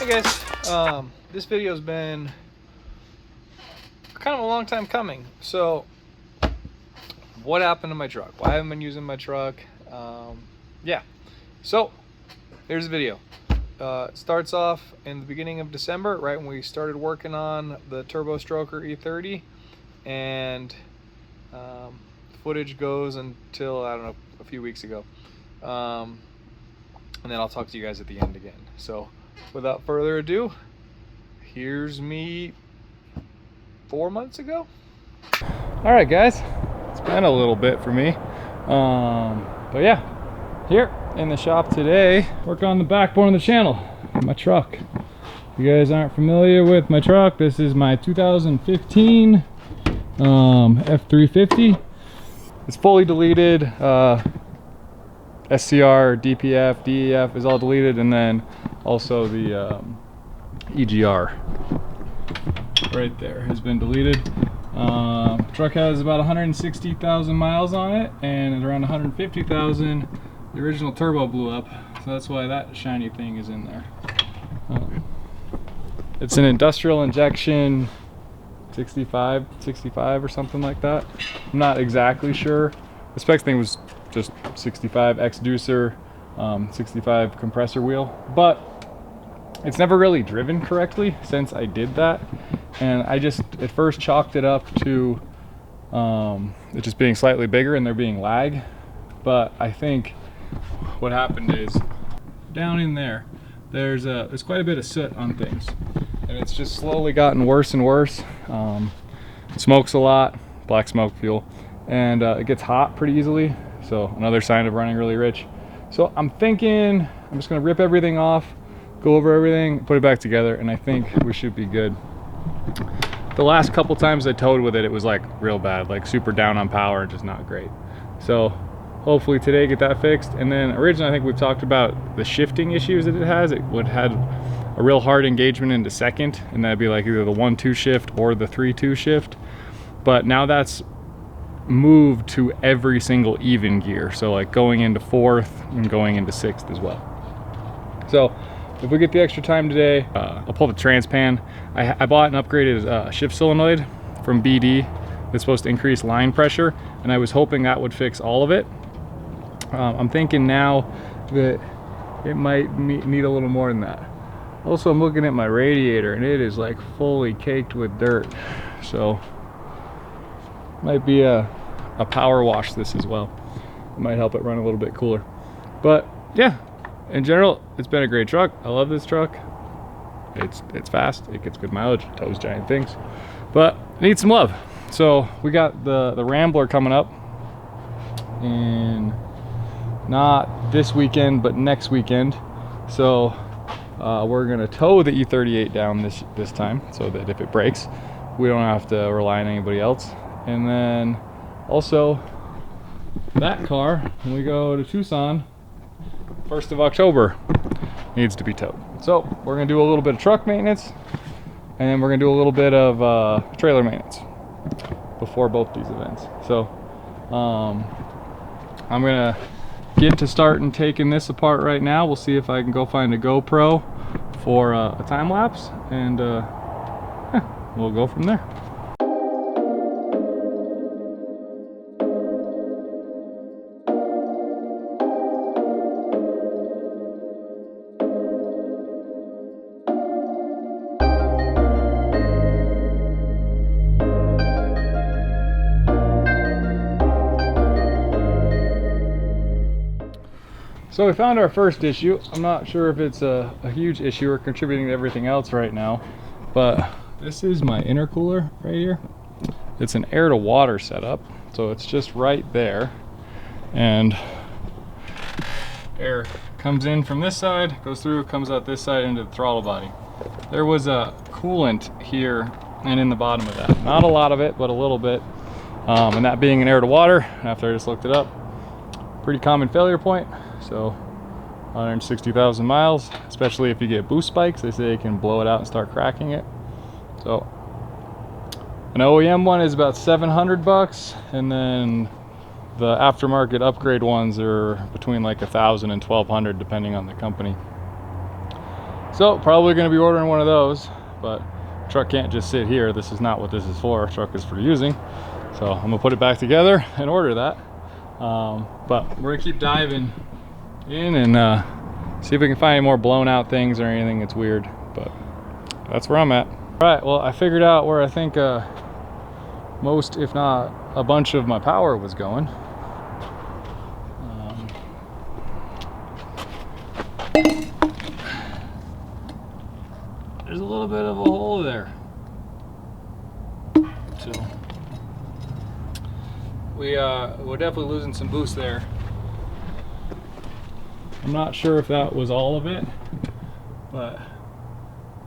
guys, this video's been kind of a long time coming. So what happened to my truck? Why haven't I been using my truck? Yeah, so here's the video. It starts off in the beginning of December, right when we started working on the Turbo Stroker E30, and footage goes until, I don't know, a few weeks ago, and then I'll talk to you guys at the end again. So without further ado, here's me 4 months ago. All right, guys, it's been a little bit for me, but yeah, here in the shop today, work on the backbone of the channel, my truck. If you guys aren't familiar with my truck, this is my 2015 F350. It's fully deleted. SCR, DPF, DEF is all deleted, and then also the EGR right there has been deleted. Truck has about 160,000 miles on it, and at around 150,000 the original turbo blew up, so that's why that shiny thing is in there. It's an industrial injection 65 or something like that. I'm not exactly sure. The spec thing was just 65 X-Deucer, 65 compressor wheel, but it's never really driven correctly since I did that, and I just at first chalked it up to it just being slightly bigger and there being lag. But I think what happened is down in there's quite a bit of soot on things, and it's just slowly gotten worse and worse. Smokes a lot, black smoke fuel, and it gets hot pretty easily, so another sign of running really rich. So I'm thinking I'm just gonna rip everything off, go over everything, put it back together, and I think we should be good. The last couple times I towed with it, it was like real bad, like super down on power, just not great. So hopefully today get that fixed. And then originally I think we've talked about the shifting issues that it has. It would have a real hard engagement into second, and that'd be like either the 1-2 shift or the 3-2 shift. But now that's moved to every single even gear, so like going into 4th and going into 6th as well. So if we get the extra time today, I'll pull the transpan. I bought an upgraded shift solenoid from BD that's supposed to increase line pressure, and I was hoping that would fix all of it. I'm thinking now that it might need a little more than that. Also, I'm looking at my radiator, and it is like fully caked with dirt, so might be a power wash this as well. It might help it run a little bit cooler. But yeah, in general, it's been a great truck. I love this truck. It's fast, it gets good mileage, tows giant things, but it needs some love. So we got the Rambler coming up in not this weekend but next weekend. So we're gonna tow the E38 down this time, so that if it breaks we don't have to rely on anybody else. And then also that car, when we go to Tucson 1st of October, needs to be towed. So we're gonna do a little bit of truck maintenance, and then we're gonna do a little bit of trailer maintenance before both these events. So I'm gonna get to start and taking this apart right now. We'll see if I can go find a GoPro for a time lapse, and yeah, we'll go from there. So we found our first issue. I'm not sure if it's a huge issue or contributing to everything else right now, but this is my intercooler right here. It's an air to water setup, so it's just right there, and air comes in from this side, goes through, comes out this side into the throttle body. There was a coolant here and in the bottom of that. Not a lot of it, but a little bit. And that being an air to water, after I just looked it up, pretty common failure point. So 160,000 miles, especially if you get boost spikes, they say it can blow it out and start cracking it. So an OEM one is about 700 bucks, and then the aftermarket upgrade ones are between like 1,000 and 1,200 depending on the company. So probably going to be ordering one of those, but truck can't just sit here. This is not what this is for. Truck is for using. So I'm gonna put it back together and order that. But we're gonna keep diving in and see if we can find any more blown out things or anything that's weird. But that's where I'm at. All right, well, I figured out where I think most, if not a bunch of my power was going. There's a little bit of a hole there. So we're definitely losing some boost there. I'm not sure if that was all of it, but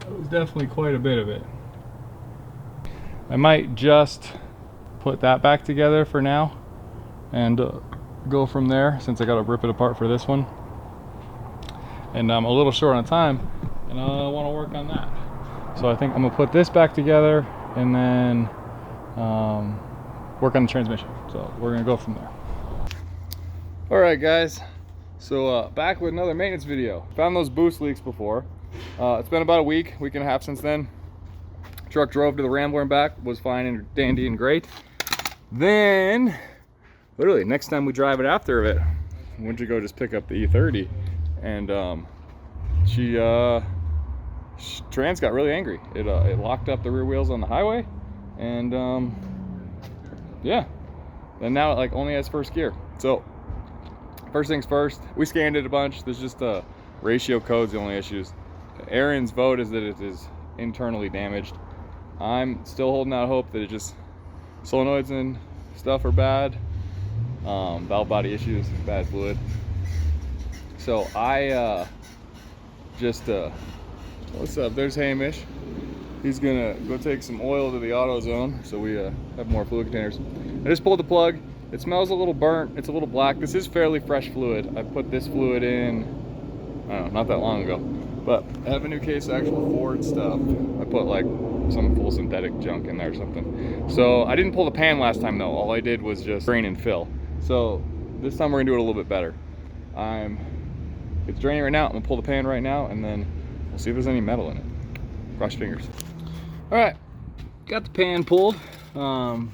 it was definitely quite a bit of it. I might just put that back together for now and go from there, since I gotta rip it apart for this one. And I'm a little short on time and I want to work on that. So I think I'm gonna put this back together and then work on the transmission. So we're gonna go from there. All right, guys. So back with another maintenance video. Found those boost leaks before. It's been about a week and a half since then. Truck drove to the Rambler and back, was fine and dandy and great. Then, literally next time we drive it after it, we went to go just pick up the E30, and trans got really angry. It locked up the rear wheels on the highway, and yeah, and now it like only has first gear. So first things first, we scanned it a bunch. There's just ratio codes, the only issues. Aaron's vote is that it is internally damaged. I'm still holding out hope that it just solenoids and stuff are bad, valve body issues, bad fluid. So I what's up, there's Hamish. He's gonna go take some oil to the AutoZone so we have more fluid containers. I just pulled the plug. It smells a little burnt, it's a little black. This is fairly fresh fluid. I put this fluid in, I don't know, not that long ago. But I have a new case of actual Ford stuff. I put like some full synthetic junk in there or something. So I didn't pull the pan last time though. All I did was just drain and fill. So this time we're gonna do it a little bit better. It's draining right now. I'm gonna pull the pan right now and then we'll see if there's any metal in it. Cross your fingers. All right, got the pan pulled. So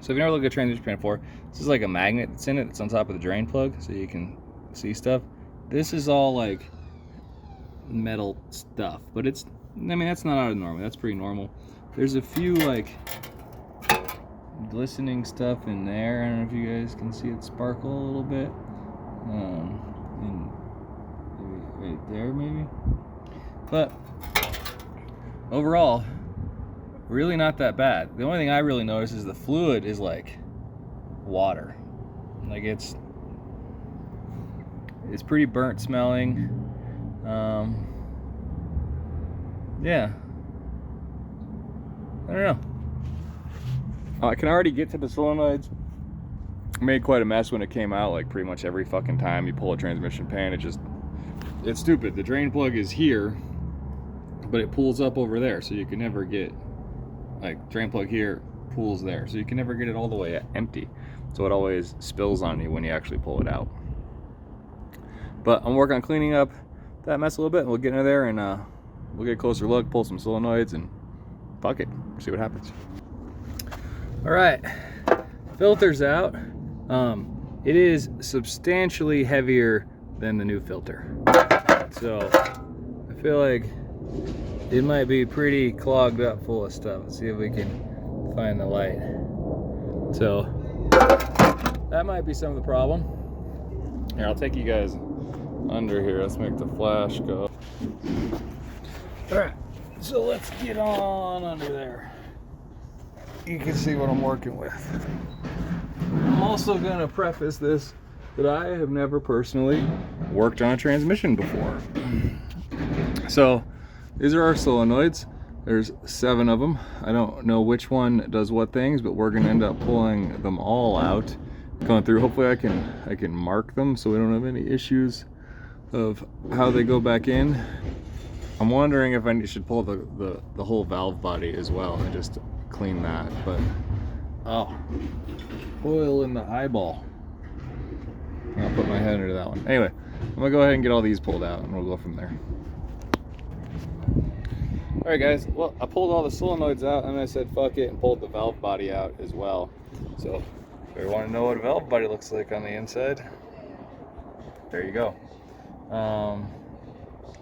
if you never looked at a transmission pan before, this is like a magnet that's in it. It's on top of the drain plug so you can see stuff. This is all like metal stuff, but it's, I mean, that's not out of normal. That's pretty normal. There's a few like glistening stuff in there. I don't know if you guys can see it sparkle a little bit. And maybe right there maybe. But overall, really not that bad. The only thing I really notice is the fluid is like water. Like it's pretty burnt smelling. Yeah, I don't know. I can already get to the solenoids. Made quite a mess when it came out. Like pretty much every fucking time you pull a transmission pan, it's stupid. The drain plug is here, but it pulls up over there, so you can never get, like, drain plug here pulls there, so you can never get it all the way empty. So it always spills on you when you actually pull it out. But I'm working on cleaning up that mess a little bit, and we'll get into there and we'll get a closer look, pull some solenoids, and fuck it, see what happens. All right, filter's out. It is substantially heavier than the new filter, so I feel like it might be pretty clogged up full of stuff. Let's see if we can find the light. So that might be some of the problem. Here, I'll take you guys under here. Let's make the flash go. All right, so let's get on under there. You can see what I'm working with. I'm also gonna preface this that I have never personally worked on a transmission before. So these are our solenoids. There's 7 of them. I don't know which one does what things, but we're gonna end up pulling them all out, going through. Hopefully I can mark them so we don't have any issues of how they go back in. I'm wondering if I should pull the whole valve body as well and just clean that, but oh, oil in the eyeball. I'll put my head under that one. Anyway, I'm gonna go ahead and get all these pulled out and we'll go from there. All right, guys. Well, I pulled all the solenoids out, and I said fuck it, and pulled the valve body out as well. So, if you want to know what a valve body looks like on the inside, there you go.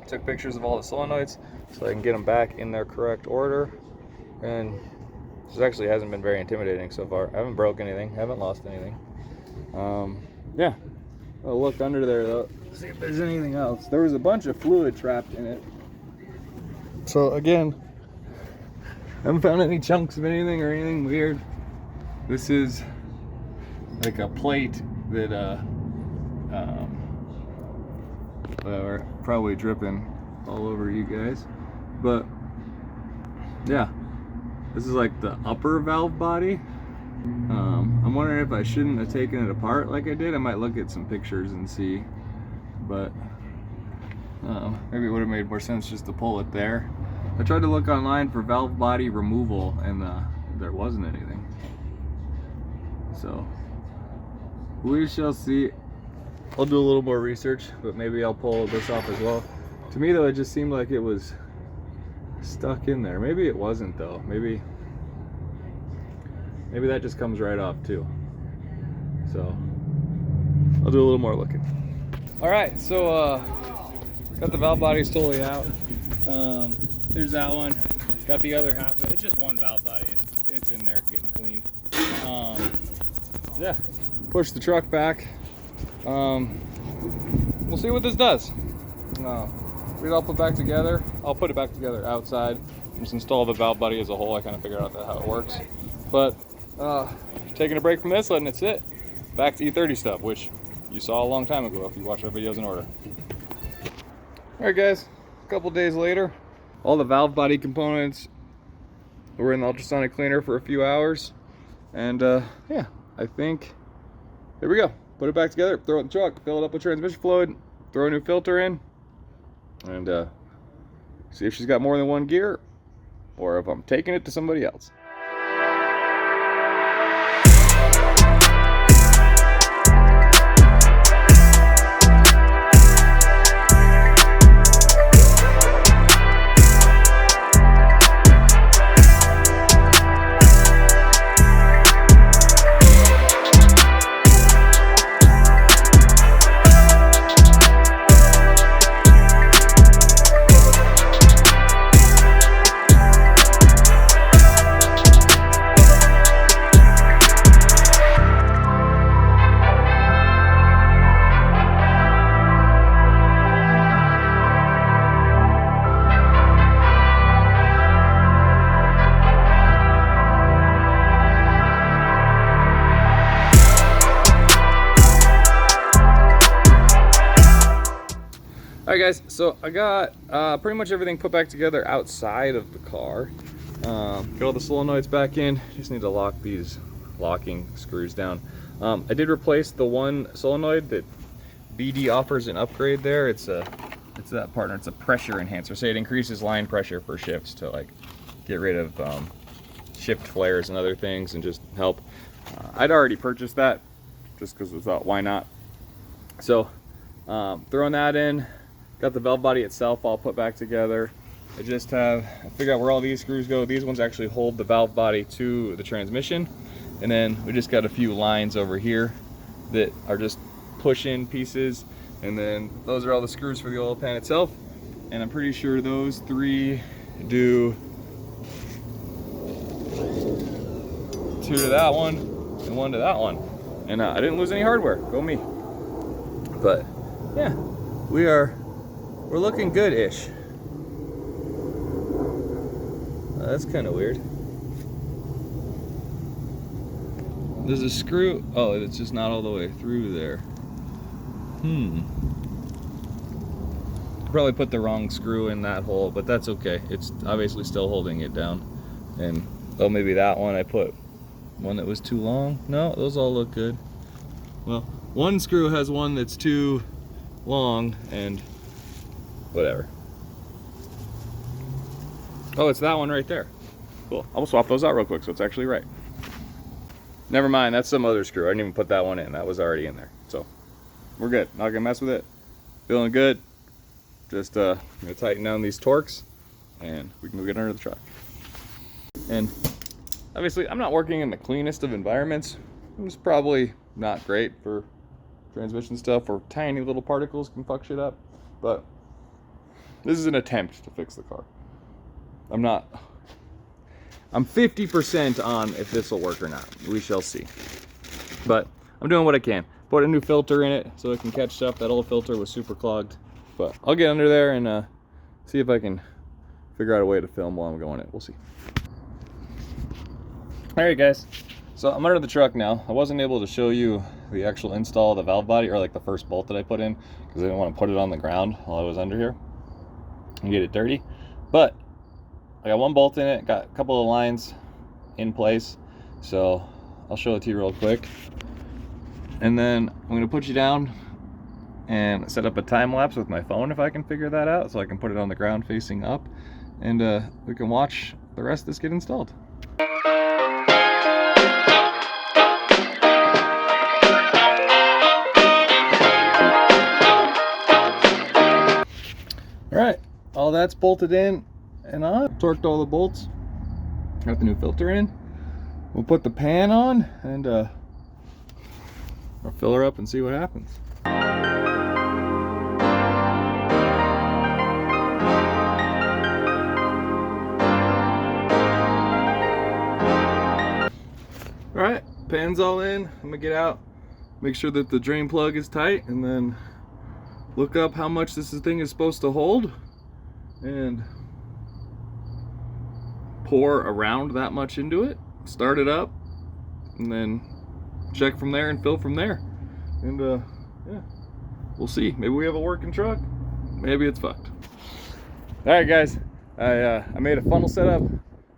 Took pictures of all the solenoids so I can get them back in their correct order, and this actually hasn't been very intimidating so far. I haven't broke anything, haven't lost anything. Yeah, I'll look under there though, see if there's anything else. There was a bunch of fluid trapped in it. So again, I haven't found any chunks of anything or anything weird. This is like a plate that whatever, probably dripping all over you guys, but yeah, this is like the upper valve body. I'm wondering if I shouldn't have taken it apart like I did. I might look at some pictures and see, but maybe it would have made more sense just to pull it there. I tried to look online for valve body removal, and there wasn't anything. So we shall see. I'll do a little more research, but maybe I'll pull this off as well. To me though, it just seemed like it was stuck in there. Maybe it wasn't though. Maybe that just comes right off too. So I'll do a little more looking. All right, so got the valve bodies totally out. Here's that one. Got the other half of it. It's just one valve body. It's in there getting cleaned. Yeah, push the truck back. We'll see what this does. We'll all put back together. I'll put it back together outside. Just install the valve body as a whole. I kind of figured out how it works. But taking a break from this, letting it sit. Back to E30 stuff, which you saw a long time ago if you watch our videos in order. All right, guys. A couple days later, all the valve body components were in the ultrasonic cleaner for a few hours, and yeah, I think there we go. Put it back together, throw it in the truck, fill it up with transmission fluid, throw a new filter in, and see if she's got more than one gear or if I'm taking it to somebody else. Alright guys, so I got pretty much everything put back together outside of the car. Got all the solenoids back in, just need to lock these locking screws down. I did replace the one solenoid that BD offers an upgrade there. It's that partner, it's a pressure enhancer. So it increases line pressure for shifts to like get rid of shift flares and other things and just help. I'd already purchased that just because I thought, why not? So throwing that in. Got the valve body itself all put back together. I figured out where all these screws go. These ones actually hold the valve body to the transmission. And then we just got a few lines over here that are just push-in pieces. And then those are all the screws for the oil pan itself. And I'm pretty sure those three do 2 to that one and 1 to that one. And I didn't lose any hardware, go me. But yeah, we're looking good-ish. That's kind of weird. There's a screw. Oh, it's just not all the way through there. Probably put the wrong screw in that hole, but that's okay. It's obviously still holding it down. And oh, maybe that one I put one that was too long. No, those all look good. Well, one screw has one that's too long and whatever. Oh, it's that one right there. Cool. I'll swap those out real quick so it's actually right. Never mind, that's some other screw. I didn't even put that one in. That was already in there. So we're good. Not gonna mess with it. Feeling good. Just gonna tighten down these torques and we can go get under the truck. And obviously, I'm not working in the cleanest of environments. It's probably not great for transmission stuff, or tiny little particles can fuck shit up. But this is an attempt to fix the car. I'm 50% on if this will work or not. We shall see. But I'm doing what I can. Put a new filter in it so it can catch stuff. That old filter was super clogged. But I'll get under there and see if I can figure out a way to film while I'm going it. We'll see. Alright guys, so I'm under the truck now. I wasn't able to show you the actual install of the valve body, or like the first bolt that I put in, because I didn't want to put it on the ground while I was under here and get it dirty. But I got one bolt in it, got a couple of lines in place, so I'll show it to you real quick. And then I'm going to put you down and set up a time lapse with my phone if I can figure that out, so I can put it on the ground facing up, and we can watch the rest of this get installed. Alright, all that's bolted in and on. Torqued all the bolts. Got the new filter in. We'll put the pan on and I'll fill her up and see what happens. Alright, pan's all in. I'm gonna get out, make sure that the drain plug is tight, and then look up how much this thing is supposed to hold and pour around that much into it, start it up, and then check from there and fill from there. And yeah, we'll see. Maybe we have a working truck, maybe it's fucked. All right guys, I made a funnel setup,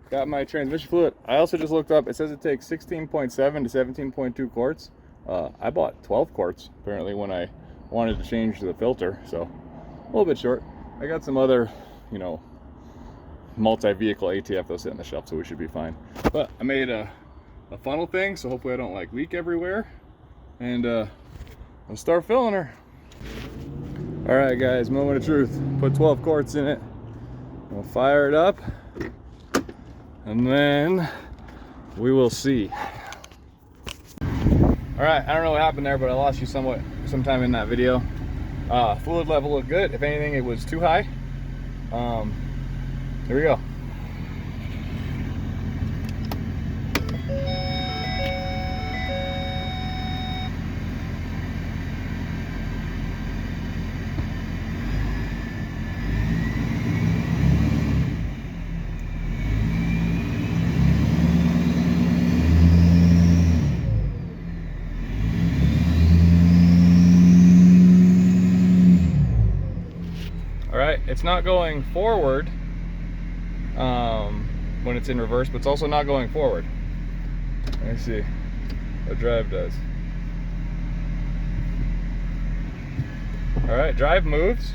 got my transmission fluid. I also just looked up, it says it takes 16.7 to 17.2 quarts. I bought 12 quarts apparently when I wanted to change the filter, so a little bit short. I got some other, you know, multi-vehicle ATF that's sitting on the shelf, so we should be fine. But I made a funnel thing, so hopefully I don't like leak everywhere, and I'll start filling her. All right guys, moment of truth. Put 12 quarts in it. We'll fire it up, and then we will see. All right, I don't know what happened there, but I lost you sometime in that video. Fluid level looked good. If anything, it was too high. Here we go. It's not going forward when it's in reverse, but it's also not going forward. Let me see what drive does. All right, drive moves.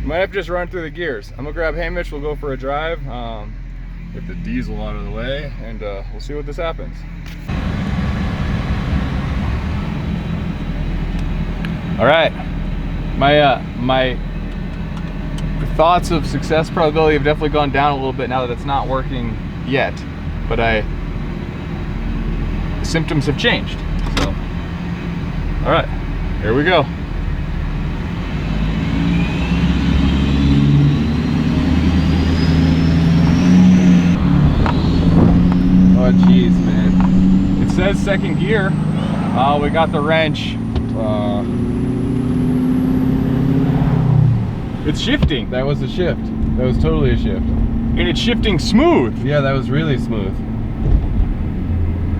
Might have to just run through the gears. I'm gonna grab Hamish, we'll go for a drive. Get the diesel out of the way, and we'll see what this happens. All right, my thoughts of success probability have definitely gone down a little bit now that it's not working yet, but the symptoms have changed. So, all right, here we go. Oh jeez, man. It says second gear. We got the wrench. It's shifting. That was a shift. That was totally a shift. And it's shifting smooth. Yeah, that was really smooth.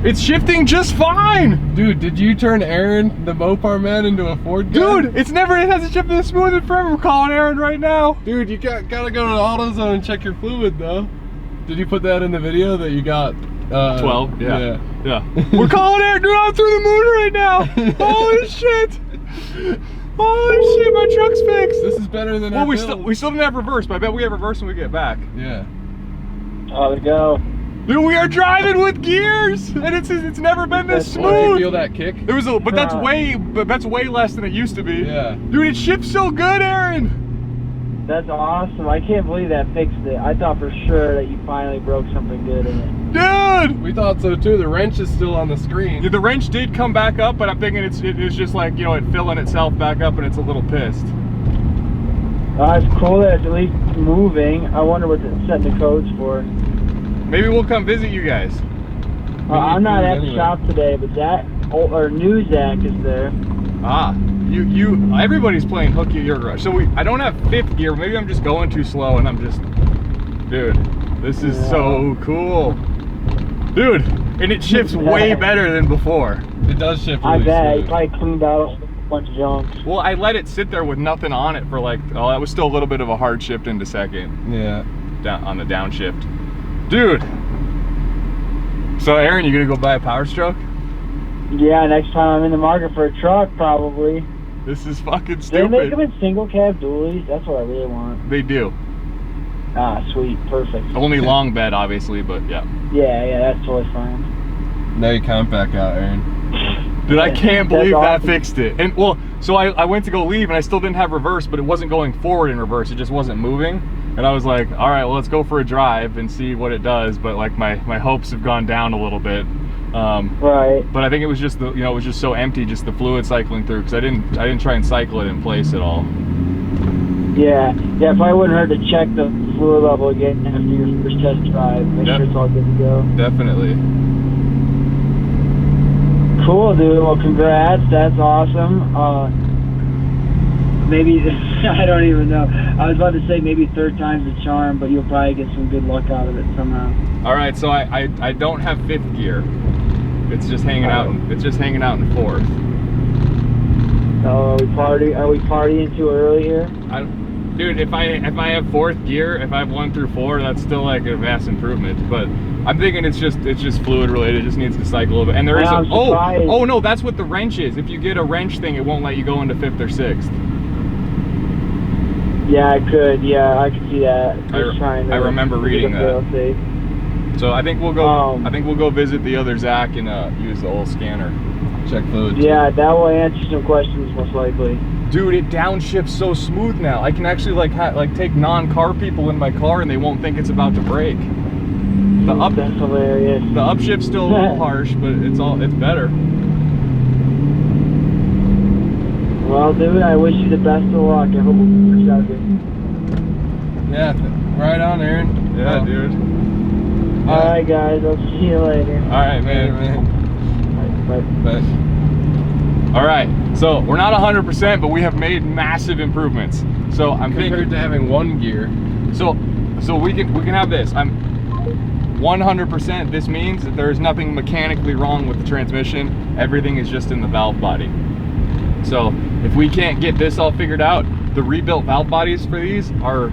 It's shifting just fine. Dude, did you turn Aaron, the Mopar man, into a Ford guy? Dude, it hasn't shifted this smooth in forever. I'm calling Aaron right now. Dude, you gotta go to AutoZone and check your fluid though. Did you put that in the video that you got? 12, yeah. We're calling Aaron, dude, I'm through the moon right now. Holy shit. Holy shit, my truck's fixed. This is better than well, we still didn't have reverse, but I bet we have reverse when we get back. Yeah. How'd it go? Dude, we are driving with gears, and it's never been this Oh, did you smooth. feel that kick? It was, but that's way less than it used to be. Yeah. Dude, it shifts so good, Aaron. That's awesome. I can't believe that fixed it. I thought for sure that you finally broke something good in it. Dude. We thought so too. The wrench is still on the screen. Yeah, the wrench did come back up, but I'm thinking it's just like, you know, it filling itself back up, and it's a little pissed. It's cool that it's at least moving. I wonder what it's setting the codes for. Maybe we'll come visit you guys. I'm not at the anyway. shop today, but new Zach is there. Ah, everybody's playing hooky at your garage. So I don't have fifth gear. Maybe I'm just going too slow, and I'm just, dude, this is so cool, dude, and it shifts way better than before. It does shift I really bet. You smooth. probably cleaned out a bunch of junk. Well, I let it sit there with nothing on it for like, oh, that was still a little bit of a hard shift into second. Yeah. Down on the downshift, dude. So Aaron, you gonna go buy a Power Stroke? Yeah, next time I'm in the market for a truck, probably. This is fucking Do they make them stupid. in single cab dualies? That's what I really want. They do. Ah, sweet, perfect. Only long bed, obviously, but yeah. Yeah, that's totally fine. Now you count back out, Aaron. Dude, I can't That's believe that awesome. fixed it. And well, so I went to go leave, and I still didn't have reverse, but it wasn't going forward in reverse. It just wasn't moving. And I was like, all right, well, let's go for a drive and see what it does. But like my hopes have gone down a little bit. Right. But I think it was just it was just so empty, just the fluid cycling through, because I didn't try and cycle it in place at all. Yeah, it probably wouldn't hurt to check the fluid level again after your first test drive. Make Yep. sure it's all good to go. Definitely. Cool, dude. Well, congrats. That's awesome. Maybe, I don't even know. I was about to say maybe third time's the charm, but you'll probably get some good luck out of it somehow. All right, so I don't have fifth gear. It's just hanging out. It's just hanging out in fourth. So are we partying too early here? Dude, if I have fourth gear, if I have 1 through 4, that's still like a vast improvement. But I'm thinking it's just fluid related. It just needs to cycle a little bit. And there is I'm surprised. oh no, that's what the wrench is. If you get a wrench thing, it won't let you go into fifth or sixth. Yeah, I could. Yeah, I could see that. I remember reading that. So I think we'll go. I think we'll go visit the other Zach and use the old scanner. Check fluid. Yeah, that will answer some questions most likely. Dude, it downshifts so smooth now. I can actually like take non-car people in my car and they won't think it's about to break. That's hilarious. The upshift's still a little harsh, but it's better. Well, dude, I wish you the best of luck. I hope it works out good. Yeah, right on, Aaron. Yeah, Oh. dude. All right, guys. I'll see you later. All right, man. Bye. But All right, so we're not 100%, but we have made massive improvements. So I'm compared thinking, to having one gear, so we can have this. I'm 100%. This means that there is nothing mechanically wrong with the transmission. Everything is just in the valve body. So if we can't get this all figured out, the rebuilt valve bodies for these are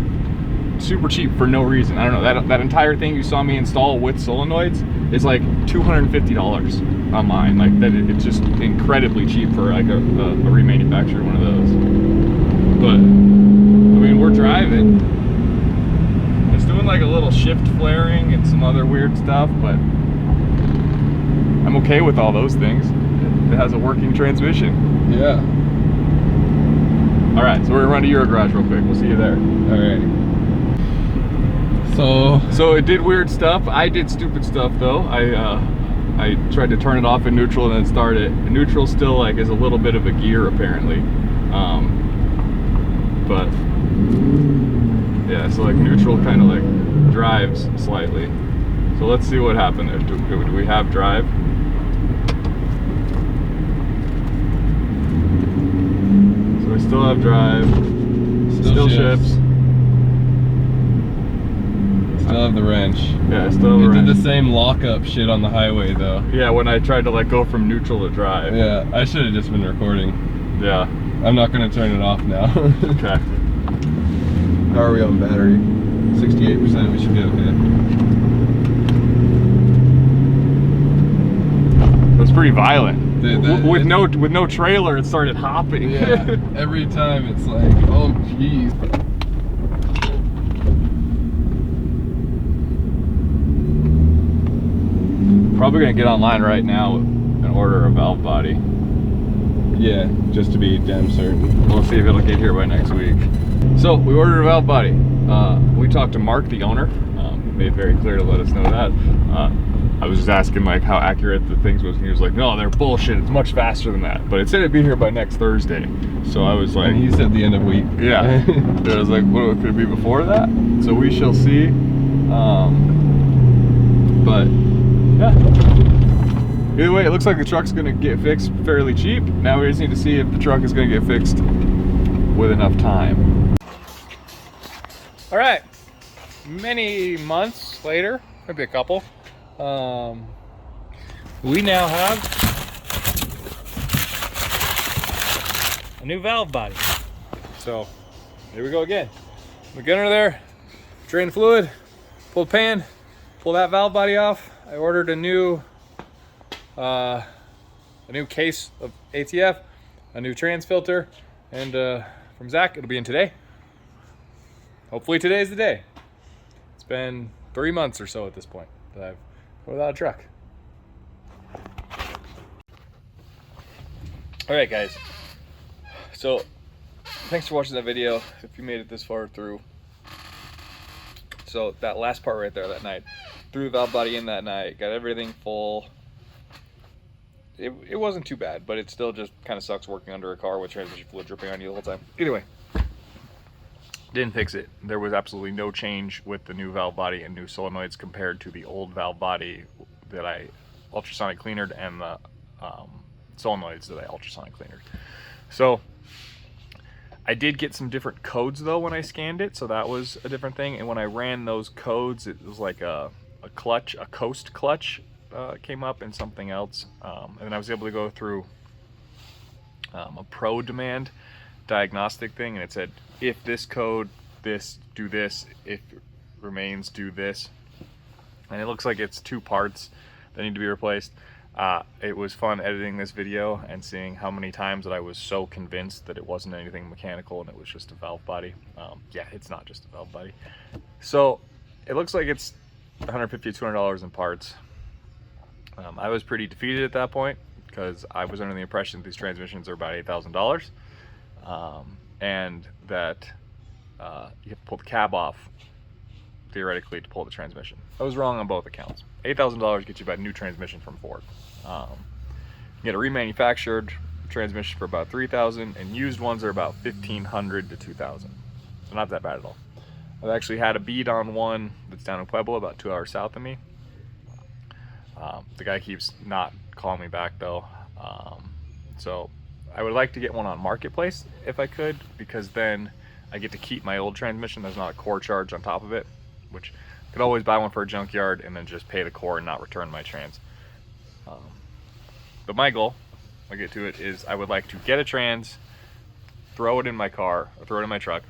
super cheap for no reason. I don't know, that entire thing you saw me install with solenoids is like $250 on mine. Like that, it's just incredibly cheap for like a remanufactured one of those. But I mean, we're driving. It's doing like a little shift flaring and some other weird stuff, but I'm okay with all those things. It has a working transmission. yeah. All right, so we're gonna run to your garage real quick. We'll see you there. All right. So it did weird stuff. I did stupid stuff though. I tried to turn it off in neutral and then start it. Neutral still like is a little bit of a gear apparently. But yeah, so like neutral kind of like drives slightly. So let's see what happened there. Do we have drive? So we still have drive. Still ships. Still have the wrench. Yeah, still It right. did the same lockup shit on the highway though. Yeah, when I tried to like go from neutral to drive. Yeah, I should have just been recording. Yeah. I'm not gonna turn it off now. Okay. How are we on battery? 68%, we should be okay. It was pretty violent. Dude, with no trailer, it started hopping. Yeah, every time it's like, oh jeez. Probably gonna get online right now and order a valve body. Yeah, just to be damn certain. We'll see if it'll get here by next week. So we ordered a valve body. We talked to Mark, the owner. Made it very clear to let us know that. I was just asking like how accurate the things was, and he was like, "No, they're bullshit. It's much faster than that." But it said it'd be here by next Thursday. So I was like, And he said the end of week. yeah. I was like, what could it be before that? So we shall see. But yeah. Either way, it looks like the truck's gonna get fixed fairly cheap. Now we just need to see if the truck is gonna get fixed with enough time. All right, many months later, maybe a couple, we now have a new valve body. So here we go again. We get under there, drain the fluid, pull the pan, pull that valve body off. I ordered a new case of ATF, a new trans filter, and from Zach, it'll be in today. Hopefully today's the day. It's been 3 months or so at this point that I've been without a truck. All right, guys. So thanks for watching that video. If you made it this far through. So that last part right there that night, threw the valve body in that night, got everything full. It wasn't too bad, but it still just kind of sucks working under a car with transmission fluid dripping on you the whole time. Either way, didn't fix it. There was absolutely no change with the new valve body and new solenoids compared to the old valve body that I ultrasonic cleanered and the solenoids that I ultrasonic cleanered. So I did get some different codes though when I scanned it, so that was a different thing. And when I ran those codes, it was like a clutch, a coast clutch came up, and something else. And then I was able to go through a pro demand diagnostic thing, and it said, if this code, this, do this, if it remains, do this. And it looks like it's 2 parts that need to be replaced. It was fun editing this video and seeing how many times that I was so convinced that it wasn't anything mechanical and it was just a valve body. Yeah, it's not just a valve body. So it looks like it's $150 to $200 in parts. I was pretty defeated at that point because I was under the impression that these transmissions are about $8,000, and that you have to pull the cab off theoretically to pull the transmission. I was wrong on both accounts. $8,000 gets you about a new transmission from Ford. You get a remanufactured transmission for about $3,000, and used ones are about $1,500 to $2,000. So not that bad at all. I've actually had a bead on one that's down in Pueblo, about 2 hours south of me. The guy keeps not calling me back though. So I would like to get one on Marketplace if I could, because then I get to keep my old transmission. There's not a core charge on top of it, which I could always buy one for a junkyard and then just pay the core and not return my trans. But my goal, I'll get to it, is I would like to get a trans, throw it in my car, or throw it in my truck,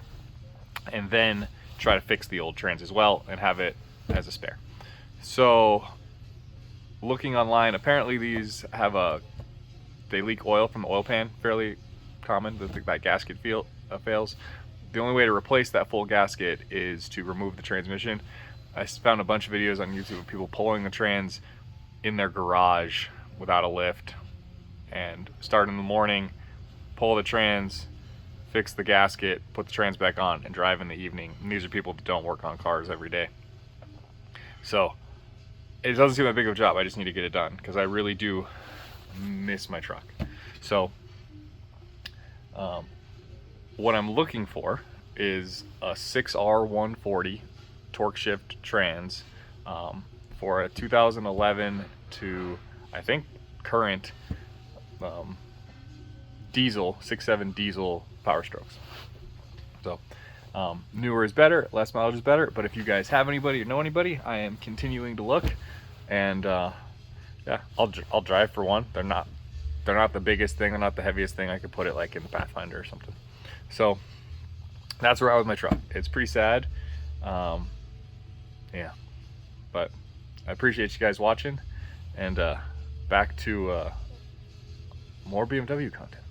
and then try to fix the old trans as well and have it as a spare. So looking online, apparently these have they leak oil from the oil pan, fairly common, that gasket fails. The only way to replace that full gasket is to remove the transmission. I found a bunch of videos on YouTube of people pulling the trans in their garage without a lift, and start in the morning, pull the trans, fix the gasket, put the trans back on, and drive in the evening. And these are people that don't work on cars every day. So it doesn't seem that big of a job. I just need to get it done because I really do miss my truck. So what I'm looking for is a 6R140 torque shift trans for a 2011 to, I think, current diesel, 6.7 diesel Power Strokes. So newer is better, less mileage is better, but if you guys have anybody or know anybody, I am continuing to look. And yeah, I'll drive for one. They're not the biggest thing, they're not the heaviest thing. I could put it like in the Pathfinder or something. So that's where I was with my truck. It's pretty sad. Yeah, but I appreciate you guys watching, and back to more BMW content.